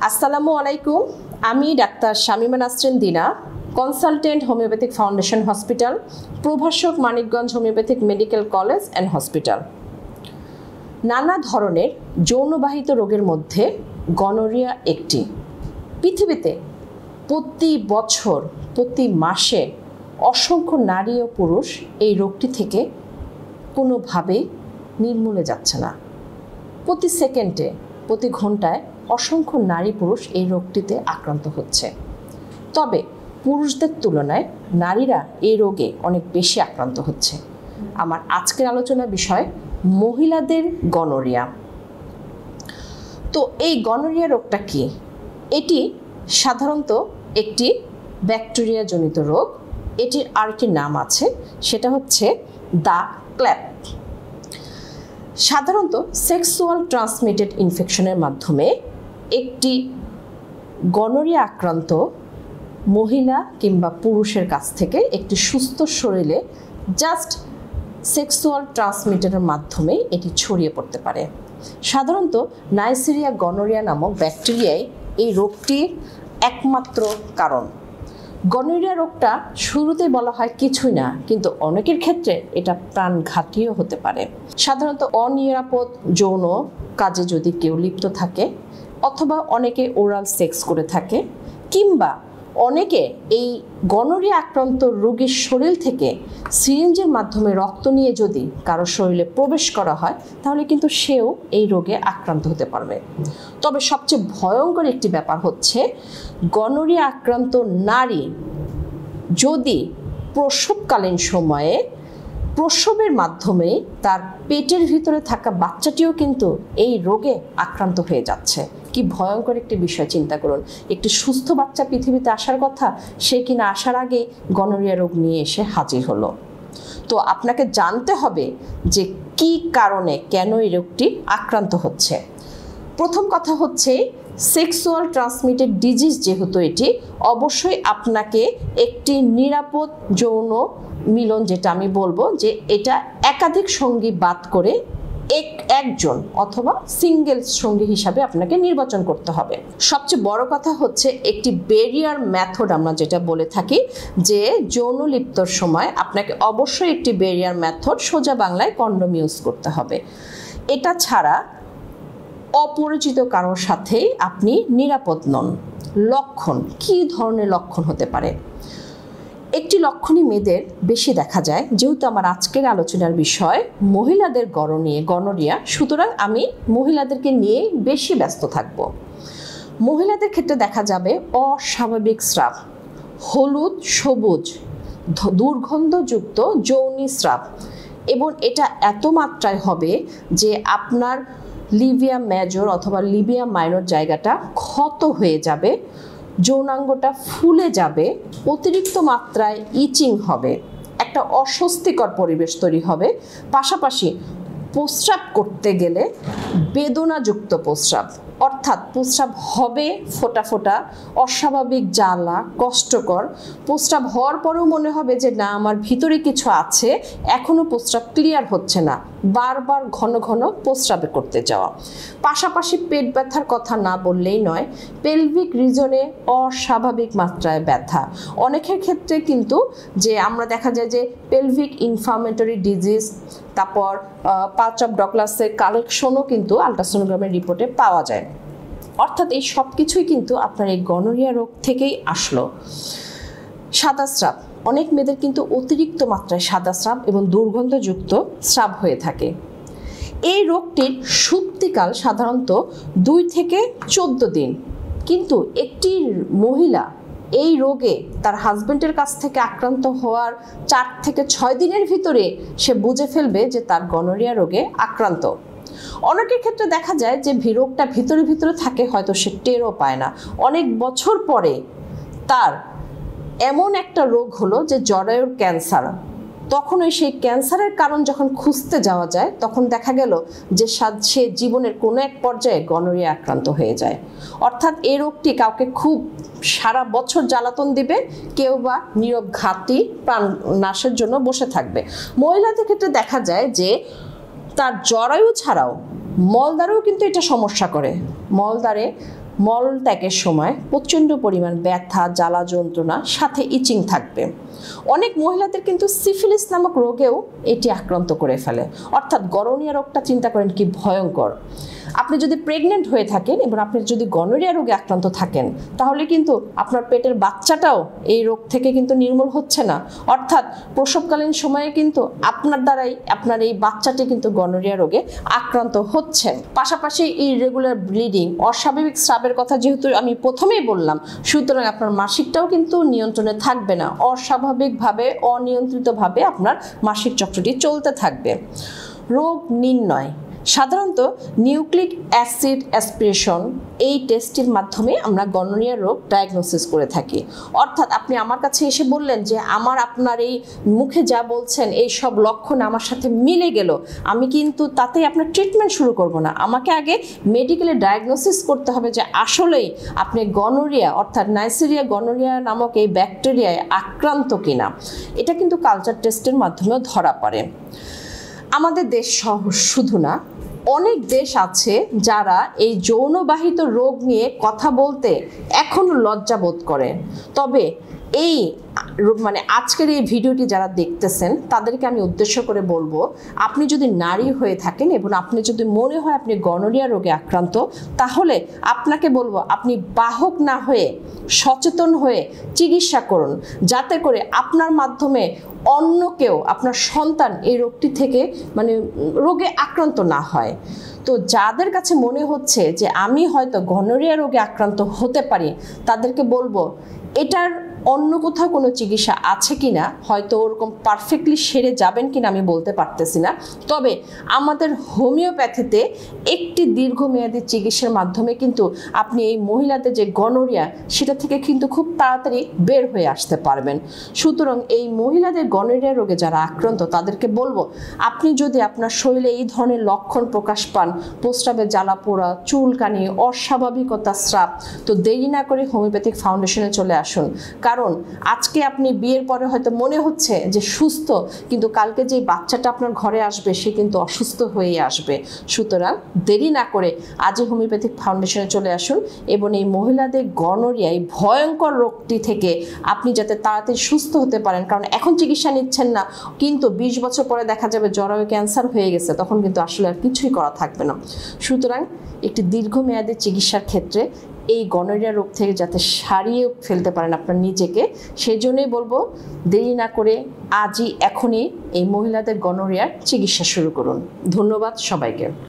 আসসালামু আলাইকুম। আমি ডাক্তার শামিমা নাসরিন দিনা, কনসালটেন্ট হোমিওপ্যাথিক ফাউন্ডেশন হসপিটাল, প্রভাষক Manikganj homeopathic medical college and hospital. নানা ধরনের যৌনবাহিত রোগের মধ্যে গনোরিয়া একটি। পৃথিবীতে প্রতি বছর প্রতি মাসে অসংখ্য নারী ও পুরুষ এই রোগটি থেকে কোনোভাবেই নির্মূলে যাচ্ছে না। প্রতি সেকেন্ডে প্রতি ঘন্টায় অসংখ্য নারী পুরুষ এই রোগটিতে আক্রান্ত হচ্ছে। তবে পুরুষদের তুলনায় নারীরা এই রোগে অনেক বেশি আক্রান্ত হচ্ছে। আমার আজকের আলোচনার বিষয় মহিলাদের গনোরিয়া। তো এই গনোরিয়া রোগটা কি? এটি সাধারণত একটি ব্যাকটেরিয়া জনিত রোগ। এটির আরেকটি নাম আছে, সেটা হচ্ছে দ্য ক্ল্যাপ। সাধারণত সেক্সুয়াল ট্রান্সমিটেড ইনফেকশনের মাধ্যমে একটি গনোরিয়া আক্রান্ত মহিলা কিংবা পুরুষের কাছ থেকে একটি সুস্থ শরীরে জাস্ট সেক্সুয়াল ট্রান্সমিটের মাধ্যমে এটি ছড়িয়ে পড়তে পারে। সাধারণত নাইসেরিয়া গনোরিয়া নামক ব্যাকটেরিয়াই এই রোগটির একমাত্র কারণ। গনোরিয়া রোগটা শুরুতেই বলা হয় কিছুই না, কিন্তু অনেকের ক্ষেত্রে এটা প্রাণঘাতীও হতে পারে। সাধারণত অনিরাপদ যৌন কাজে যদি কেউ লিপ্ত থাকে, অথবা অনেকে ওরাল সেক্স করে থাকে, কিংবা অনেকে এই গনোরিয়া আক্রান্ত রোগীর শরীর থেকে সিরিঞ্জের মাধ্যমে রক্ত নিয়ে যদি কারো শরীরে প্রবেশ করা হয়, তাহলে কিন্তু সেও এই রোগে আক্রান্ত হতে পারবে। তবে সবচেয়ে ভয়ঙ্কর একটি ব্যাপার হচ্ছে, গনোরিয়া আক্রান্ত নারী যদি প্রসবকালীন সময়ে প্রসবের মাধ্যমে তার পেটের ভিতরে থাকা বাচ্চাটিও কিন্তু এই রোগে আক্রান্ত হয়ে যাচ্ছে। কি ভয়ঙ্কর একটি বিষয় চিন্তা করুন। একটি সুস্থ বাচ্চা পৃথিবীতে আসার কথা, সে কিনা আসার আগে গনোরিয়া রোগ নিয়ে এসে হাজির হলো। তো আপনাকে জানতে হবে যে কি কারণে কেন এই রোগটি আক্রান্ত হচ্ছে। প্রথম কথা হচ্ছে সেক্সুয়াল ট্রান্সমিটেড ডিজিজ, যেহেতু এটি অবশ্যই আপনাকে একটি নিরাপদ যৌন মিলন, যেটা আমি বলবো যে এটা একাধিক সঙ্গী বাদ করে একজন অথবা সিঙ্গেল সঙ্গী হিসাবে আপনাকে নির্বাচন করতে হবে। সবচেয়ে বড় কথা হচ্ছে একটি ব্যারিয়ার মেথড, আমরা যেটা বলে থাকি যে যৌন লিপ্তর সময় আপনাকে অবশ্যই একটি ব্যারিয়ার মেথড, সোজা বাংলায় কন্ডোম ইউজ করতে হবে। এটা ছাড়া অপরিচিত কারোর সাথেই আপনি নিরাপদ নন। লক্ষণ, কি ধরনের লক্ষণ হতে পারে? একটি লক্ষণই মেয়েদের বেশি দেখা যায়। যেহেতু আমার আজকের আলোচনার বিষয় মহিলাদের গনোরিয়া, সুতরাং আমি মহিলাদেরকে নিয়ে বেশি ব্যস্ত থাকব। মহিলাদের ক্ষেত্রে দেখা যাবে অস্বাভাবিক স্রাব, হলুদ সবুজ দুর্গন্ধযুক্ত যৌনি স্রাব, এবং এটা এত মাত্রায় হবে যে আপনার লিবিয়া মেজর অথবা লিবিয়া মাইনর জায়গাটা ক্ষত হয়ে যাবে, যৌনাঙ্গটা ফুলে যাবে, অতিরিক্ত মাত্রায় ইচিং হবে, একটা অস্বস্তিকর পরিবেশ তৈরি হবে। পাশাপাশি প্রস্রাব করতে গেলে বেদনাযুক্ত প্রস্রাব, অর্থাৎ প্রস্রাব হবে ফোটা ফোটা, অস্বাভাবিক জ্বালা, কষ্টকর। প্রস্রাব হওয়ার পরেও মনে হবে যে না, আমার ভিতরে কিছু আছে, এখনও প্রস্রাব ক্লিয়ার হচ্ছে না, বারবার ঘন ঘন প্রস্রাবে করতে যাওয়া। পাশাপাশি পেট ব্যথার কথা না বললেই নয়, পেলভিক রিজনে অস্বাভাবিক মাত্রায় ব্যথা। অনেকের ক্ষেত্রে কিন্তু যে আমরা দেখা যায় যে পেলভিক ইনফ্লামেটরি ডিজিজ, তারপর পাউচ অফ ডগলাসের কালেকশনও কিন্তু আলট্রাসোনোগ্রামের রিপোর্টে পাওয়া যায়। অর্থাৎ এই সব কিছুই কিন্তু আপনার এই গনোরিয়া রোগ থেকেই আসলো। সাদা স্রাব, অনেক মেয়েদের কিন্তু অতিরিক্ত মাত্রায় সাদা স্রাব এবং দুর্গন্ধযুক্ত স্রাব হয়ে থাকে। এই রোগটির সুপ্তিকাল সাধারণত 2 থেকে 14 দিন, কিন্তু একটি মহিলা এই রোগে তার হাজবেন্ডের কাছ থেকে আক্রান্ত হওয়ার 4 থেকে 6 দিনের ভিতরে সে বুঝে ফেলবে যে তার গনোরিয়া রোগে আক্রান্ত। অনেকের ক্ষেত্রে দেখা যায় যে রোগটা ভিতরে ভিতরে থাকে, হয়তো সে টেরও পায় না। অনেক বছর পরে তার এমন একটা রোগ হলো যে জরায়ুর ক্যান্সার, তখন ওই সেই ক্যান্সারের কারণ যখন খুঁজতে যাওয়া যায়, তখন দেখা গেল যে সে জীবনের কোনো এক পর্যায়ে গনোরিয়া আক্রান্ত হয়ে যায়। অর্থাৎ এই রোগটি কাউকে খুব সারা বছর জ্বালাতন দিবে, কেউ বা নীরব ঘাতী প্রাণ নাশের জন্য বসে থাকবে। মহিলাদের ক্ষেত্রে দেখা যায় যে তার জরায়ু ছাড়াও মলদ্বারেও কিন্তু এটা সমস্যা করে। মলদ্বারে মল ত্যাগের সময় প্রচণ্ড পরিমাণ ব্যথা, জ্বালা যন্ত্রণা, সাথে ইচিং থাকবে। অনেক মহিলাদের কিন্তু সিফিলিস নামক রোগেও এটি আক্রান্ত করে ফেলে। অর্থাৎ গনোরিয়া রোগটা চিন্তা করেন কি ভয়ঙ্কর। আপনি যদি প্রেগনেন্ট হয়ে থাকেন এবং আপনি যদি গনোরিয়া রোগে আক্রান্ত থাকেন, তাহলে কিন্তু আপনার পেটের বাচ্চাটাও এই রোগ থেকে কিন্তু নির্মূল হচ্ছে না। অর্থাৎ প্রসবকালীন সময়ে কিন্তু আপনার দ্বারাই আপনার এই বাচ্চাটি কিন্তু গনোরিয়া রোগে আক্রান্ত হচ্ছে। পাশাপাশি ইররেগুলার ব্লিডিং, অস্বাভাবিক স্রাবের কথা যেহেতু আমি প্রথমেই বললাম, সুতরাং আপনার মাসিকটাও কিন্তু নিয়ন্ত্রণে থাকবে না। অস্বাভাবিকভাবে, অনিয়ন্ত্রিতভাবে আপনার মাসিক চক্রটি চলতে থাকবে। রোগ নির্ণয় সাধারণত নিউক্লিক অ্যাসিড অ্যাসপিরেশন এই টেস্টের মাধ্যমে আমরা গনোরিয়া রোগ ডায়াগনোসিস করে থাকি। অর্থাৎ আপনি আমার কাছে এসে বললেন যে আপনার এই মুখে যা বলছেন এই সব লক্ষণ আমার সাথে মিলে গেল, আমি কিন্তু তাতেই আপনার ট্রিটমেন্ট শুরু করব না। আমাকে আগে মেডিকেলে ডায়াগনোসিস করতে হবে যে আসলেই আপনি গনোরিয়া অর্থাৎ নাইসেরিয়া গনোরিয়া নামক এই ব্যাকটেরিয়ায় আক্রান্ত কিনা। এটা কিন্তু কালচার টেস্টের মাধ্যমেও ধরা পড়ে। আমাদের দেশ শুধু না, অনেক দেশ আছে যারা এই যৌনবাহিত রোগ নিয়ে কথা বলতে এখনো লজ্জা বোধ করে। তবে এই আজকের এই ভিডিওটি যারা দেখতেছেন তাদেরকে আমি উদ্দেশ্য করে বলবো, আপনি যদি নারী হয়ে থাকেন এবং আপনি যদি মনে হয় আপনি গনোরিয়া রোগে আক্রান্ত, তাহলে আপনাকে বলবো আপনি বাহক না হয়ে সচেতন হয়ে চিকিৎসা করুন, যাতে করে আপনার মাধ্যমে অন্য কেউ, আপনার সন্তান এই রোগটি থেকে রোগে আক্রান্ত না হয়। তো যাদের কাছে মনে হচ্ছে যে আমি হয়তো গনোরিয়া রোগে আক্রান্ত হতে পারি, তাদেরকে বলবো এটার অন্য কোথাও কোনো চিকিৎসা আছে কিনা, হয়তো ওরকম পারফেক্টলি সেরে যাবেন কিনা আমি বলতে পারতেছি না। তবে আমাদের হোমিওপ্যাথিতে একটি দীর্ঘমেয়াদী চিকিৎসার মাধ্যমে কিন্তু আপনি এই মহিলাদের যে গনোরিয়া সেটা থেকে কিন্তু খুব তাড়াতাড়ি বের হয়ে আসতে পারবেন। সুতরাং এই মহিলাদের গনোরিয়া রোগে যারা আক্রান্ত তাদেরকে বলবো, আপনি যদি আপনার শরীরে এই ধরনের লক্ষণ প্রকাশ পান, প্রস্রাবে জ্বালা পোড়া, চুলকানি, অস্বাভাবিকতা, স্রাব, তো দেরি না করে হোমিওপ্যাথিক ফাউন্ডেশনে চলে আসুন। কারণ আজকে আপনি বিয়ের পরে হয়তো মনে হচ্ছে যে সুস্থ, কিন্তু কালকে যে বাচ্চাটা আপনার ঘরে আসবে সে কিন্তু অসুস্থ হয়ে আসবে। সুতরাং দেরি না করে আজই হোমিওপ্যাথিক ফাউন্ডেশনে চলে আসুন এবং এই মহিলাদের গনোরিয়া এই ভয়ঙ্কর রোগটি থেকে আপনি যাতে তাড়াতাড়ি সুস্থ হতে পারেন। কারণ এখন চিকিৎসা নিচ্ছেন না, কিন্তু 20 বছর পরে দেখা যাবে জরায়ু ক্যান্সার হয়ে গেছে, তখন কিন্তু আসলে আর কিছুই করা থাকবে না। সুতরাং একটি দীর্ঘমেয়াদী চিকিৎসার ক্ষেত্রে এই গনোরিয়া রোগ থেকে যাতে সারিয়ে ফেলতে পারেন আপনার নিজেকে, সেই জন্যই বলবো দেরি না করে আজই এখনই এই মহিলাদের গনোরিয়ার চিকিৎসা শুরু করুন। ধন্যবাদ সবাইকে।